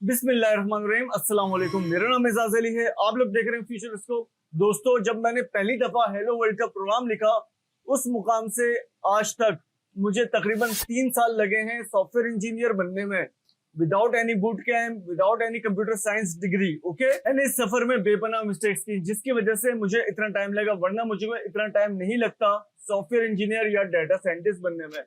बिस्मिल्लाहिर्रहमानिर्रहीम, अस्सलाम वालेकुम। मेरा नाम एजाज अली है। आप लोग देख रहे हैं फ्यूचर स्कोप। दोस्तों, जब मैंने पहली दफा हेलो वर्ल्ड का प्रोग्राम लिखा, उस मुकाम से आज तक मुझे तकरीबन 3 साल लगे हैं सॉफ्टवेयर इंजीनियर बनने में, without any boot camp, without any computer science degree. Okay, मैंने इस सफर में बेपनाह मिस्टेक्स की, जिसकी वजह से मुझे इतना टाइम लगा, वरना मुझे इतना टाइम नहीं लगता सॉफ्टवेयर इंजीनियर या डाटा साइंटिस्ट बनने में।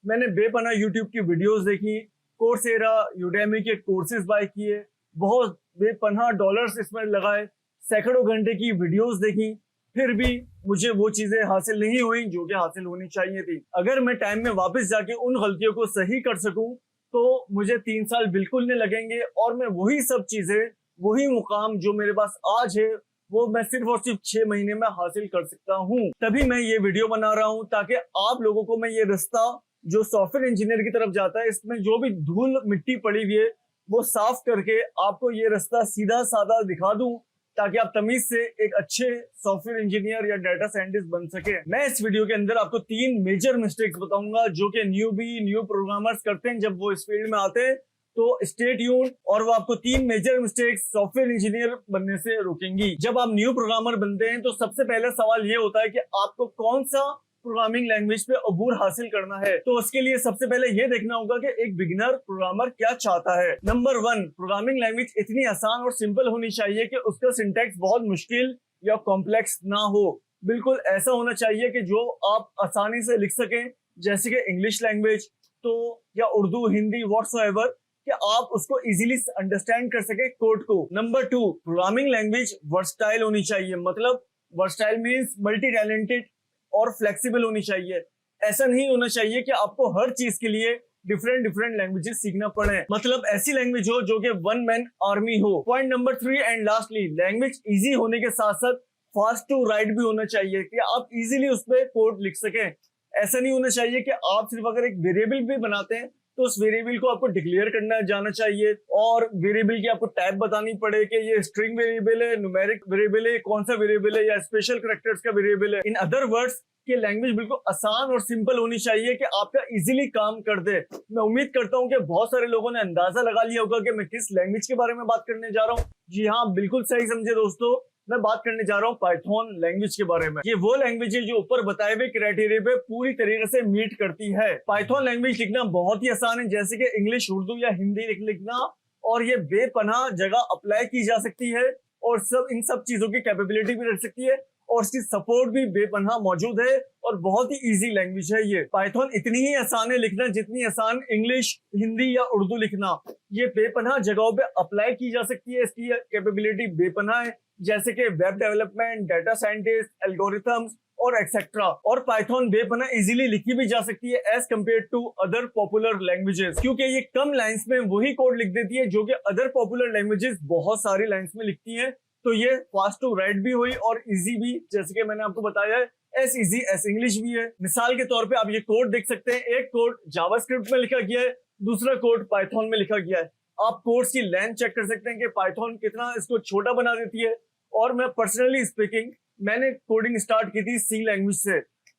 मैंने बेपनाह यूट्यूब की वीडियोस देखी, कोर्सेरा, यूडेमी के कोर्सेज बाय किए, बहुत बेपनाह डॉलर्स इसमें लगाए, सैकड़ों घंटे की वीडियोस देखी, फिर भी मुझे वो चीजें हासिल नहीं हुई जो कि हासिल होनी चाहिए थी। अगर मैं टाइम में वापस जाके उन गलतियों को सही कर सकूं तो मुझे 3 साल बिल्कुल नहीं लगेंगे और मैं वही सब चीजें, वही मुकाम जो मेरे पास आज है, वो मैं सिर्फ और सिर्फ 6 महीने में हासिल कर सकता हूँ। तभी मैं ये वीडियो बना रहा हूँ ताकि आप लोगों को मैं ये रास्ता जो सॉफ्टवेयर इंजीनियर की तरफ जाता है, इसमें जो भी धूल मिट्टी पड़ी हुई है वो साफ करके आपको ये रास्ता सीधा साधा दिखा दूं, ताकि आप तमीज से एक अच्छे सॉफ्टवेयर इंजीनियर या डाटा साइंटिस्ट बन सके। मैं इस वीडियो के अंदर आपको 3 मेजर मिस्टेक्स बताऊंगा जो कि न्यू प्रोग्रामर्स करते हैं जब वो इस फील्ड में आते हैं। तो स्टे ट्यून्ड, और वो आपको 3 मेजर मिस्टेक्स सॉफ्टवेयर इंजीनियर बनने से रोकेंगी। जब आप न्यू प्रोग्रामर बनते हैं तो सबसे पहला सवाल ये होता है कि आपको कौन सा प्रोग्रामिंग लैंग्वेज पे अबूर हासिल करना है। तो उसके लिए सबसे पहले ये देखना होगा कि एक बिगिनर प्रोग्रामर क्या चाहता है। नंबर 1, प्रोग्रामिंग लैंग्वेज इतनी आसान और सिंपल होनी चाहिए कि उसका सिंटैक्स बहुत मुश्किल या कॉम्प्लेक्स ना हो। बिल्कुल ऐसा होना चाहिए कि जो आप आसानी से लिख सकें, जैसे कि इंग्लिश लैंग्वेज तो या उर्दू, हिंदी, व्हाटसोएवर, कि आप उसको इजीली अंडरस्टैंड कर सके कोड को। नंबर 2, प्रोग्रामिंग लैंग्वेज वर्सटाइल होनी चाहिए। मतलब वर्सटाइल मींस मल्टी टैलेंटेड और फ्लेक्सिबल होनी चाहिए। ऐसा नहीं होना चाहिए कि आपको हर चीज के लिए डिफरेंट लैंग्वेजेस सीखना पड़े। मतलब ऐसी लैंग्वेज हो जो कि वन मैन आर्मी हो। Point number 3 and lastly, language easy होने के साथ साथ फास्ट टू राइट भी होना चाहिए कि आप इजीली उस पर कोड लिख सकें। ऐसा नहीं होना चाहिए कि आप सिर्फ अगर एक वेरिएबल भी बनाते हैं तो उस वेरिएबल को आपको डिक्लेयर करना जाना चाहिए और वेरिएबल की आपको टाइप बतानी पड़े कि ये स्ट्रिंग वेरिएबल है, न्यूमेरिक वेरिएबल है, कौन सा वेरिएबल है, या स्पेशल कैरेक्टर्स का वेरिएबल है। इन अदर वर्ड्स कि लैंग्वेज बिल्कुल आसान और सिंपल होनी चाहिए कि आपका इजीली काम कर दे। मैं उम्मीद करता हूं कि बहुत सारे लोगों ने अंदाजा लगा लिया होगा कि मैं किस लैंग्वेज के बारे में बात करने जा रहा हूं। जी हाँ, बिल्कुल सही समझे दोस्तों, मैं बात करने जा रहा हूँ पाइथन लैंग्वेज के बारे में। ये वो लैंग्वेज है जो ऊपर बताए हुए क्राइटेरिया पे पूरी तरीके से मीट करती है। पाइथन लैंग्वेज लिखना बहुत ही आसान है, जैसे कि इंग्लिश, उर्दू या हिंदी लिखना, और ये बेपनाह जगह अप्लाई की जा सकती है और इन सब चीजों की कैपेबिलिटी भी रख सकती है और इसकी सपोर्ट भी बेपनाह मौजूद है और बहुत ही इजी लैंग्वेज है ये। पाइथन इतनी ही आसान है लिखना जितनी आसान इंग्लिश, हिंदी या उर्दू लिखना। ये बेपनाह जगहों पे अप्लाई की जा सकती है, इसकी कैपेबिलिटी बेपनाह है, जैसे कि web development, data scientist, algorithms और एक्सेट्रा। और पाइथन बेपनाह इजीली लिखी भी जा सकती है as compare to other popular languages, क्योंकि ये कम लाइंस में वही कोड लिख देती है जो कि अदर पॉपुलर लैंग्वेजेस बहुत सारी लाइंस में लिखती है। तो ये फास्ट टू राइट भी हुई और इजी भी, जैसे कि मैंने आपको बताया है, एस इजी एस इंग्लिश भी है। मिसाल के तौर पे आप ये कोड देख सकते हैं, एक कोड जावास्क्रिप्ट में लिखा गया है, दूसरा कोड पाइथन में लिखा गया है। आप कोड्स की लेंथ चेक कर सकते हैं कि पाइथन कितना इसको छोटा बना देती है। और मैं पर्सनली स्पीकिंग, मैंने कोडिंग स्टार्ट की थी सी लैंग्वेज से,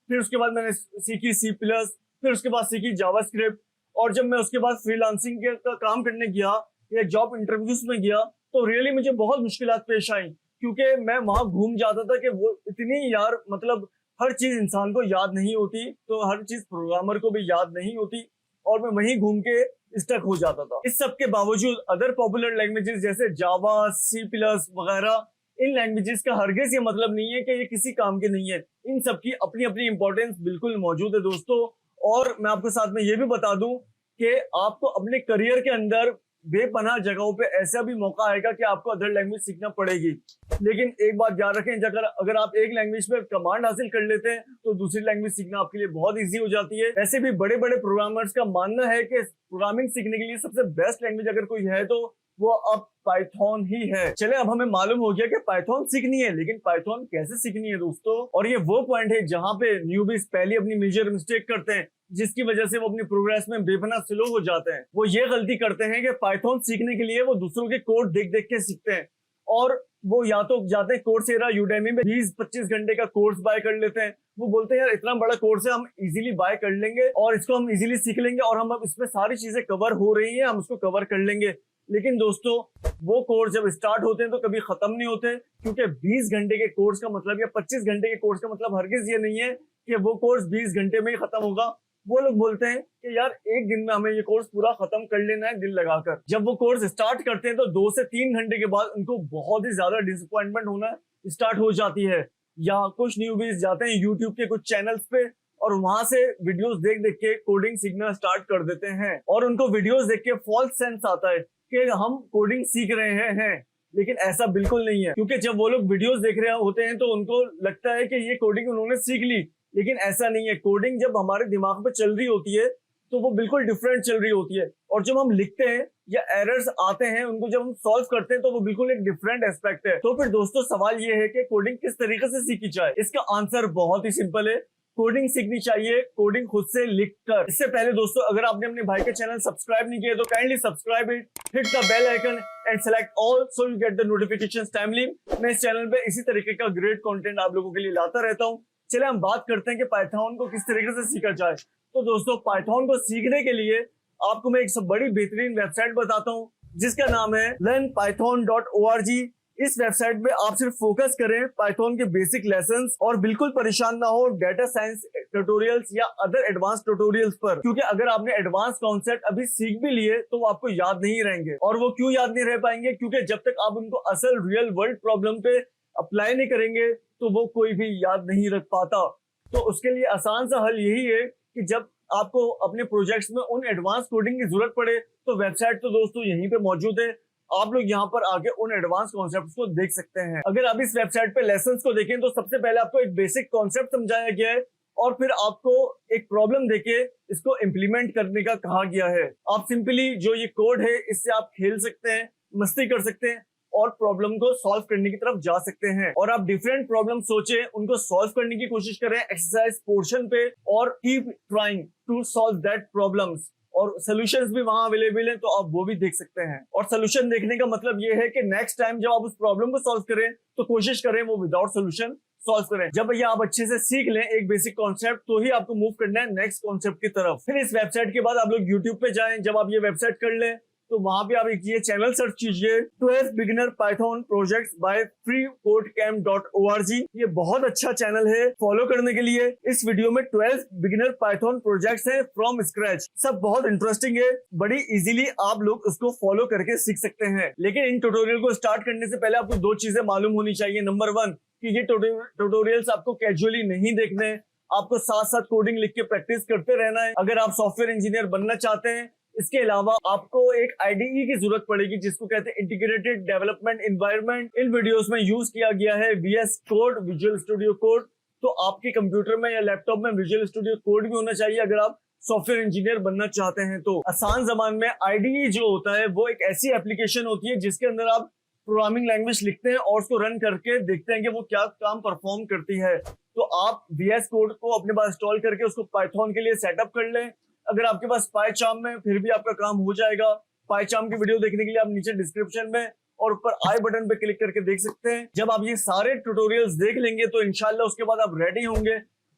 फिर उसके बाद मैंने सीखी C+, फिर उसके बाद सीखी जावास्क्रिप्ट। और जब मैं उसके बाद फ्रीलांसिंग का काम करने गया या जॉब इंटरव्यूज में गया तो रियली मुझे बहुत मुश्किलात पेश आई, क्योंकि मैं वहां घूम जाता था कि वो इतनी यार, मतलब हर चीज इंसान को याद नहीं होती, तो हर चीज प्रोग्रामर को भी याद नहीं होती और मैं वहीं घूम के स्टक हो जाता था। इस सब के बावजूद अदर पॉपुलर लैंग्वेजेस जैसे जावा, C+ वगैरह, इन लैंग्वेजेस का हरगिज ये मतलब नहीं है कि ये किसी काम के नहीं है। इन सब की अपनी अपनी इंपॉर्टेंस बिल्कुल मौजूद है दोस्तों। और मैं आपको साथ में ये भी बता दूं कि आपको अपने करियर के अंदर बेपनाह जगहों पे ऐसा भी मौका आएगा कि आपको अदर लैंग्वेज सीखना पड़ेगी। लेकिन एक बात याद रखें, अगर आप एक लैंग्वेज पे कमांड हासिल कर लेते हैं तो दूसरी लैंग्वेज सीखना आपके लिए बहुत इजी हो जाती है। ऐसे भी बड़े बड़े प्रोग्रामर्स का मानना है कि प्रोग्रामिंग सीखने के लिए सबसे बेस्ट लैंग्वेज अगर कोई है तो वो अब पाइथन ही है। चले, अब हमें मालूम हो गया कि पाइथन सीखनी है, लेकिन पाइथन कैसे सीखनी है दोस्तों। और ये वो पॉइंट है जहां पे न्यूबीज पहले अपनी मेजर मिस्टेक करते हैं, जिसकी वजह से वो अपनी प्रोग्रेस में बेपनाह स्लो हो जाते हैं। वो ये गलती करते हैं कि पाइथन सीखने के लिए वो दूसरों के कोड देख देख के सीखते हैं और वो या तो जाते हैं कोर्सेरा, यूडेमी में 20-25 घंटे का कोर्स बाय कर लेते हैं। वो बोलते हैं यार इतना बड़ा कोर्स है, हम इजीली बाय कर लेंगे और इसको हम इजीली सीख लेंगे और हम अब इसमें सारी चीजें कवर हो रही हैं, हम उसको कवर कर लेंगे। लेकिन दोस्तों वो कोर्स जब स्टार्ट होते हैं तो कभी खत्म नहीं होते, क्योंकि 20 घंटे के कोर्स का मतलब या 25 घंटे के कोर्स का मतलब हरगिज ये नहीं है कि वो कोर्स 20 घंटे में ही खत्म होगा। वो लोग बोलते हैं कि यार एक दिन में हमें ये कोर्स पूरा खत्म कर लेना है दिल लगाकर। जब वो कोर्स स्टार्ट करते हैं तो 2 से 3 घंटे के बाद उनको बहुत ही ज्यादा डिसअपॉइंटमेंट होना स्टार्ट हो जाती है, या कुछ न्यूबीज जाते हैं यूट्यूब के कुछ चैनल्स पे और वहां से वीडियोस देख देख के कोडिंग सीखना स्टार्ट कर देते हैं, और उनको वीडियोस देख के फॉल्स सेंस आता है कि हम कोडिंग सीख रहे हैं। लेकिन ऐसा बिल्कुल नहीं है, क्योंकि जब वो लोग वीडियोस देख रहे होते हैं तो उनको लगता है कि ये कोडिंग उन्होंने सीख ली, लेकिन ऐसा नहीं है। कोडिंग जब हमारे दिमाग पे चल रही होती है तो वो बिल्कुल डिफरेंट चल रही होती है, और जब हम लिखते हैं या एरर्स आते हैं उनको जब हम सॉल्व करते हैं तो वो बिल्कुल एक डिफरेंट एस्पेक्ट है। तो फिर दोस्तों सवाल ये है कि कोडिंग किस तरीके से सीखी जाए। इसका आंसर बहुत ही सिंपल है, कोडिंग सीखनी चाहिए कोडिंग खुद से लिखकर। इससे पहले दोस्तों अगर आपने अपने भाई के चैनल सब्सक्राइब नहीं किया तो kindly subscribe it, hit the bell icon and select all so you get the notifications timely. मैं इस चैनल पे इसी तरीके का ग्रेट कंटेंट आप लोगों के लिए लाता रहता हूँ। चलिए हम बात करते हैं कि पाइथन को किस तरीके से सीखा जाए। तो दोस्तों पाइथन को सीखने के लिए आपको मैं एक सब बड़ी बेहतरीन वेबसाइट बताता हूँ जिसका नाम है learnpython.org। इस वेबसाइट पे आप सिर्फ फोकस करें पाइथन के बेसिक लेसन्स और बिल्कुल परेशान ना हो डेटा साइंस ट्यूटोरियल्स या अदर एडवांस ट्यूटोरियल्स पर, क्योंकि अगर आपने एडवांस कॉन्सेप्ट अभी सीख भी लिए तो वो आपको याद नहीं रहेंगे। और वो क्यों याद नहीं रह पाएंगे? क्योंकि जब तक आप उनको असल रियल वर्ल्ड प्रॉब्लम पे अप्लाई नहीं करेंगे तो वो कोई भी याद नहीं रख पाता। तो उसके लिए आसान सा हल यही है कि जब आपको अपने प्रोजेक्ट्स में उन एडवांस कोडिंग की जरूरत पड़े तो वेबसाइट तो दोस्तों यहीं पे मौजूद है, आप लोग यहाँ पर आके उन एडवांस कॉन्सेप्ट्स को देख सकते हैं। अगर आप इस वेबसाइट पे लेसन्स को देखें तो सबसे पहले आपको एक बेसिक कॉन्सेप्ट समझाया गया है और फिर आपको एक प्रॉब्लम देके इसको इम्प्लीमेंट करने का कहा गया है। आप सिंपली जो ये कोड है इससे आप खेल सकते हैं, मस्ती कर सकते हैं और प्रॉब्लम को सॉल्व करने की तरफ जा सकते हैं। और आप डिफरेंट प्रॉब्लम सोचे, उनको सॉल्व करने की कोशिश करें एक्सरसाइज पोर्शन पे और keep trying to solve that problems. और सोल्यूशंस भी वहां अवेलेबल हैं तो आप वो भी देख सकते हैं। और सोल्यूशन देखने का मतलब ये है कि नेक्स्ट टाइम जब आप उस प्रॉब्लम को सॉल्व करें तो कोशिश करें वो विदाउट सोल्यूशन सॉल्व करें। जब ये आप अच्छे से सीख लें एक बेसिक कॉन्सेप्ट तो ही आपको मूव करना है नेक्स्ट कॉन्सेप्ट की तरफ। फिर इस वेबसाइट के बाद आप लोग यूट्यूब पे जाएं। जब आप ये वेबसाइट कर लें तो वहां पे आप ये चैनल सर्च कीजिए 12 beginner Python projects bye freecodecamp.org। ये बहुत अच्छा चैनल है फॉलो करने के लिए। इस वीडियो में 12 बिगिनर पाइथन प्रोजेक्ट्स हैं फ्रॉम स्क्रैच, सब बहुत इंटरेस्टिंग है, बड़ी इजीली आप लोग उसको फॉलो करके सीख सकते हैं। लेकिन इन ट्यूटोरियल को स्टार्ट करने से पहले आपको 2 चीजें मालूम होनी चाहिए। नंबर 1 कि ये ट्यूटोरियल्स आपको कैजुअली नहीं देखने, आपको साथ साथ कोडिंग लिख के प्रैक्टिस करते रहना है अगर आप सॉफ्टवेयर इंजीनियर बनना चाहते हैं। इसके अलावा आपको एक आईडीई की जरूरत पड़ेगी जिसको कहते हैं इंटीग्रेटेड डेवलपमेंट एनवायरनमेंट। इन वीडियोस में यूज किया गया है VS code, visual studio code. तो आपके कंप्यूटर में या लैपटॉप में विजुअल स्टूडियो कोड भी होना चाहिए अगर आप सॉफ्टवेयर इंजीनियर बनना चाहते हैं। तो आसान जबान में आईडीई जो होता है वो एक ऐसी एप्लीकेशन होती है जिसके अंदर आप प्रोग्रामिंग लैंग्वेज लिखते हैं और उसको रन करके देखते हैं कि वो क्या काम परफॉर्म करती है। तो आप VS कोड को अपने पास इंस्टॉल करके उसको पाइथन के लिए सेटअप कर लें। अगर आपके पास पाइचार्म है फिर भी आपका काम हो जाएगा। पाइचार्म की वीडियो देखने के लिए आप नीचे डिस्क्रिप्शन में और ऊपर आई बटन पे क्लिक करके देख सकते हैं। जब आप ये सारे ट्यूटोरियल्स देख लेंगे तो इंशाल्लाह उसके बाद आप रेडी होंगे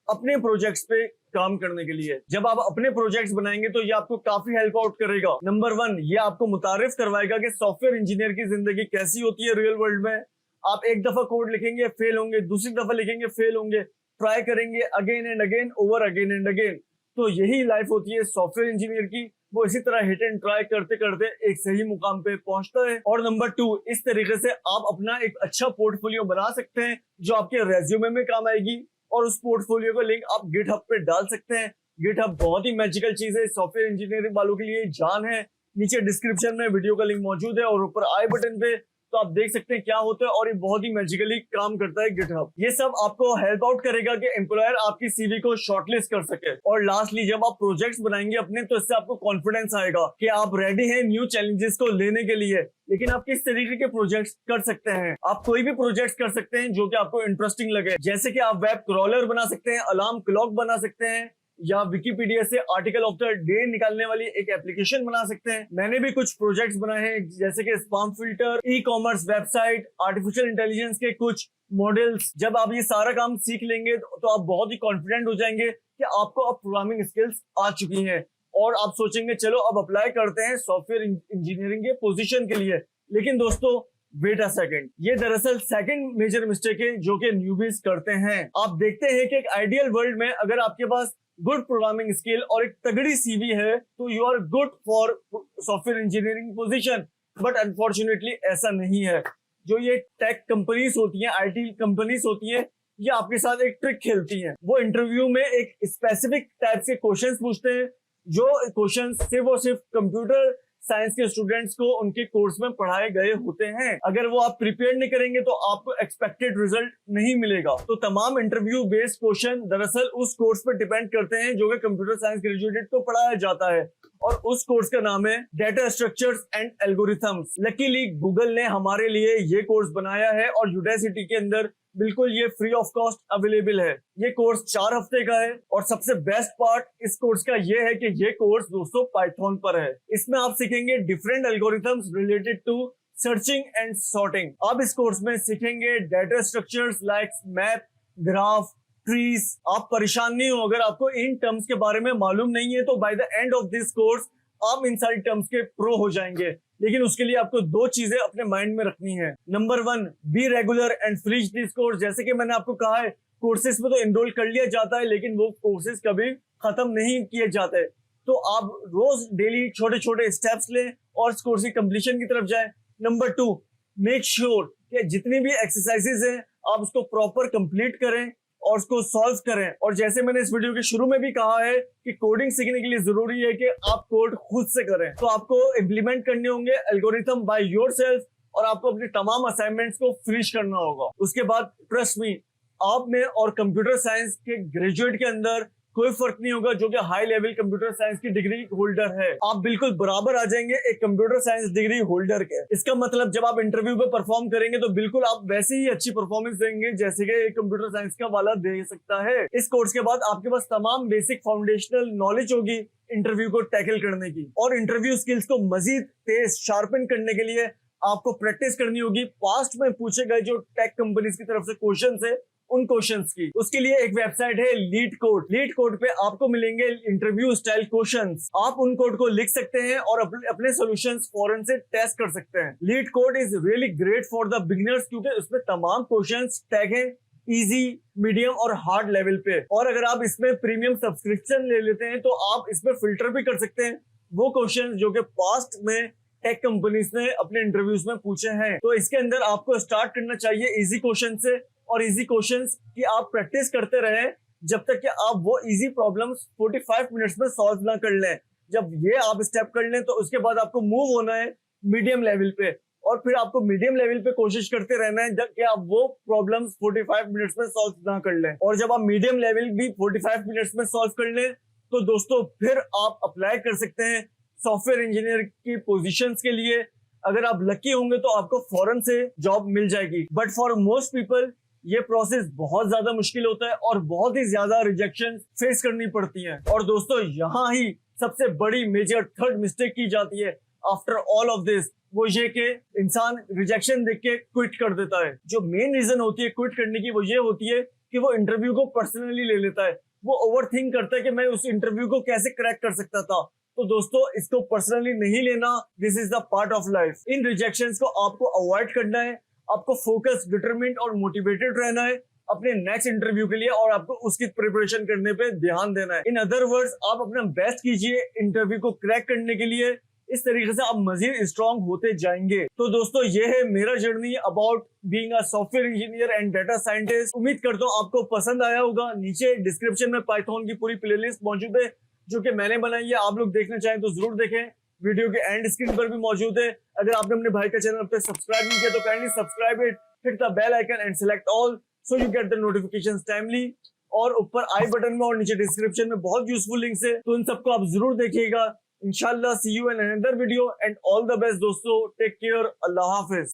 अपने प्रोजेक्ट्स पे काम करने के लिए। जब आप अपने प्रोजेक्ट्स बनाएंगे तो ये आपको काफी हेल्प आउट करेगा। नंबर 1 ये आपको मुतारिफ करवाएगा कि सॉफ्टवेयर इंजीनियर की जिंदगी कैसी होती है रियल वर्ल्ड में। आप एक दफा कोड लिखेंगे फेल होंगे, दूसरी दफा लिखेंगे फेल होंगे, ट्राई करेंगे again and again, over again and again. तो यही लाइफ होती है सॉफ्टवेयर इंजीनियर की। वो इसी तरह हिट एंड ट्राई करते करते एक सही मुकाम पे पहुंचता है। और नंबर 2 इस तरीके से आप अपना एक अच्छा पोर्टफोलियो बना सकते हैं जो आपके रेज्यूमे में काम आएगी और उस पोर्टफोलियो का लिंक आप गिटहब पे डाल सकते हैं। गिटहब बहुत ही मैजिकल चीज है, सॉफ्टवेयर इंजीनियरिंग वालों के लिए जान है। नीचे डिस्क्रिप्शन में वीडियो का लिंक मौजूद है और ऊपर आई बटन पे तो आप देख सकते हैं क्या होता है और ये बहुत ही मैजिकली काम करता है गिटहब। ये सब आपको हेल्प आउट करेगा कि एम्प्लॉयर आपकी सीवी को शॉर्टलिस्ट कर सके। और लास्टली जब आप प्रोजेक्ट्स बनाएंगे अपने तो इससे आपको कॉन्फिडेंस आएगा कि आप रेडी हैं न्यू चैलेंजेस को लेने के लिए। लेकिन आप किस तरीके के प्रोजेक्ट्स कर सकते हैं? आप कोई भी प्रोजेक्ट्स कर सकते हैं जो कि आपको इंटरेस्टिंग लगे, जैसे कि आप वेब क्रॉलर बना सकते हैं, अलार्म क्लॉक बना सकते हैं या विकिपीडिया से आर्टिकल ऑफ द डे निकालने वाली एक एप्लीकेशन बना सकते हैं। मैंने भी कुछ प्रोजेक्ट्स बनाए हैं जैसे कि spam filter, e commerce website, artificial intelligence के कुछ मॉडल्स। जब आप ये सारा काम सीख लेंगे तो आप बहुत ही कॉन्फिडेंट हो जाएंगे कि आपको अब प्रोग्रामिंग स्किल्स आ चुकी हैं और आप सोचेंगे चलो अब अप्लाई करते हैं सॉफ्टवेयर इंजीनियरिंग के पोजीशन के लिए। लेकिन दोस्तों वेट अ सेकंड, ये दरअसल सेकंड मेजर मिस्टेक है जो कि न्यूबीज करते हैं। आप देखते हैं कि एक आइडियल वर्ल्ड में अगर आपके पास गुड प्रोग्रामिंग स्किल और एक तगड़ी सीवी है तो you are good for software engineering position, but unfortunately ऐसा नहीं है। जो ये टेक कंपनीज होती हैं, आईटी कंपनीज होती हैं, ये आपके साथ एक ट्रिक खेलती हैं। वो इंटरव्यू में एक स्पेसिफिक टाइप के क्वेश्चंस पूछते हैं, जो क्वेश्चंस सिर्फ और सिर्फ कंप्यूटर साइंस के स्टूडेंट्स को उनके कोर्स में पढ़ाए गए होते हैं। अगर वो आप प्रिपेयर नहीं करेंगे तो आपको एक्सपेक्टेड रिजल्ट नहीं मिलेगा। तो तमाम इंटरव्यू बेस्ड क्वेश्चन दरअसल उस कोर्स पर डिपेंड करते हैं जो कि कंप्यूटर साइंस ग्रेजुएटेड को पढ़ाया जाता है, और उस कोर्स का नाम है data structures and algorithms. Luckily Google ने हमारे लिए ये कोर्स बनाया है और यूडासिटी के अंदर बिल्कुल ये फ्री ऑफ कॉस्ट अवेलेबल है। ये कोर्स 4 हफ्ते का है और सबसे बेस्ट पार्ट इस कोर्स का ये है कि ये कोर्स दोस्तों पाइथन पर है। इसमें आप सीखेंगे different algorithms related to searching and sorting. आप इस कोर्स में सीखेंगे data structures like map, graph, trees. आप परेशान नहीं हो अगर आपको इन टर्म्स के बारे में मालूम नहीं है, तो by the end of this course आप इन सारी टर्म्स के प्रो हो जाएंगे। लेकिन उसके लिए आपको 2 चीजें अपने माइंड में रखनी है। Number 1, be regular and finish this course. जैसे कि मैंने आपको कहा है, कोर्सेज में तो एनरोल कर लिया जाता है लेकिन वो कोर्सेज कभी खत्म नहीं किए जाते। तो आप रोज डेली छोटे छोटे स्टेप्स लें और इस कोर्स की कंप्लीशन की तरफ जाएं। नंबर 2, मेक श्योर कि जितनी भी एक्सरसाइजेज हैं आप उसको प्रॉपर कंप्लीट करें और उसको सॉल्व करें। और जैसे मैंने इस वीडियो के शुरू में भी कहा है कि कोडिंग सीखने के लिए जरूरी है कि आप कोड खुद से करें। तो आपको इम्प्लीमेंट करने होंगे एल्गोरिथम बाय योरसेल्फ और आपको अपने तमाम असाइनमेंट्स को फिनिश करना होगा। उसके बाद ट्रस्ट मी, आप में और कंप्यूटर साइंस के ग्रेजुएट के अंदर कोई फर्क नहीं होगा जो कि हाई लेवल कंप्यूटर साइंस की डिग्री होल्डर है। आप बिल्कुल बराबर आ जाएंगे एक कंप्यूटर साइंस डिग्री होल्डर के। इसका मतलब जब आप इंटरव्यू पे परफॉर्म करेंगे तो बिल्कुल आप वैसे ही अच्छी परफॉर्मेंस देंगे जैसे कि एक कंप्यूटर साइंस का वाला दे सकता है। इस कोर्स के बाद आपके पास तमाम बेसिक फाउंडेशनल नॉलेज होगी इंटरव्यू को टैकल करने की, और इंटरव्यू स्किल्स को मजीद तेज शार्पन करने के लिए आपको प्रैक्टिस करनी होगी पास्ट में पूछे गए जो टेक कंपनीज की तरफ से क्वेश्चन है उन क्वेश्चंस की। उसके लिए एक वेबसाइट है लीड कोड। लीड कोड पे आपको मिलेंगे इंटरव्यू स्टाइल क्वेश्चंस। आप उन कोड को लिख सकते हैं और अपने सॉल्यूशंस फौरन से टेस्ट कर सकते हैं। Leet code is really great for the beginners क्योंकि उसमें तमाम क्वेश्चंस टैग हैं इजी, मीडियम और हार्ड लेवल पे। और अगर आप इसमें प्रीमियम सब्सक्रिप्शन ले लेते हैं तो आप इसमें फिल्टर भी कर सकते हैं वो क्वेश्चन जो कि पास्ट में टेक कंपनीज ने अपने इंटरव्यूज में पूछे हैं। तो इसके अंदर आपको स्टार्ट करना चाहिए इजी क्वेश्चन से, और इजी क्वेश्चंस की आप प्रैक्टिस करते रहें जब तक कि आप वो इजी प्रॉब्लम्स 45 मिनट्स में सॉल्व ना कर लें। जब ये आप स्टेप कर लें तो उसके बाद आपको मूव होना है मीडियम लेवल पे, और फिर आपको मीडियम लेवल पे कोशिश करते रहना है जब कि आप वो प्रॉब्लम्स 45 मिनट्स में सॉल्व ना कर लें। और जब आप मीडियम लेवल भी 45 मिनट्स में सॉल्व कर लें तो दोस्तों फिर आप अप्लाई कर सकते हैं सॉफ्टवेयर इंजीनियर की पोजीशंस के लिए। अगर आप लकी होंगे तो आपको फौरन से जॉब मिल जाएगी, बट फॉर मोस्ट पीपल ये प्रोसेस बहुत ज्यादा मुश्किल होता है और बहुत ही ज्यादा रिजेक्शन फेस करनी पड़ती है। और दोस्तों यहाँ ही सबसे बड़ी मेजर थर्ड मिस्टेक की जाती है आफ्टर ऑल ऑफ दिस, वो ये कि इंसान रिजेक्शन देख के क्विट कर देता है। जो मेन रीजन होती है क्विट करने की वो ये होती है कि वो इंटरव्यू को पर्सनली ले लेता है। वो ओवरथिंक करता है कि मैं उस इंटरव्यू को कैसे क्रैक कर सकता था। तो दोस्तों इसको पर्सनली नहीं लेना, this is the part of life. In rejections को आपको अवॉइड करना है, आपको फोकस, डिटरमिन्ड और मोटिवेटेड रहना है अपने नेक्स्ट इंटरव्यू के लिए, और आपको उसकी प्रिपरेशन करने पे ध्यान देना है। इन अदर वर्ड्स आप अपना बेस्ट कीजिए इंटरव्यू को क्रैक करने के लिए। इस तरीके से आप मजीद स्ट्रांग होते जाएंगे। तो दोस्तों ये है मेरा journey about being a software engineer and data scientist. उम्मीद करता हूँ आपको पसंद आया होगा। नीचे डिस्क्रिप्शन में पाइथन की पूरी प्लेलिस्ट मौजूद है जो कि मैंने बनाई है। आप लोग देखना चाहें तो जरूर देखें, वीडियो के एंड स्क्रीन पर भी मौजूद है। अगर आपने अपने भाई का चैनल अब तक सब्सक्राइब नहीं किया तो kindly subscribe it, hit the bell icon and select all so you get the notifications timely. और ऊपर आई बटन में और नीचे डिस्क्रिप्शन में बहुत यूजफुल लिंक्स है, तो इन सबको आप जरूर देखिएगा। इंशाल्लाह see you in another video and all the best दोस्तों। टेक केयर, अल्लाह हाफिज।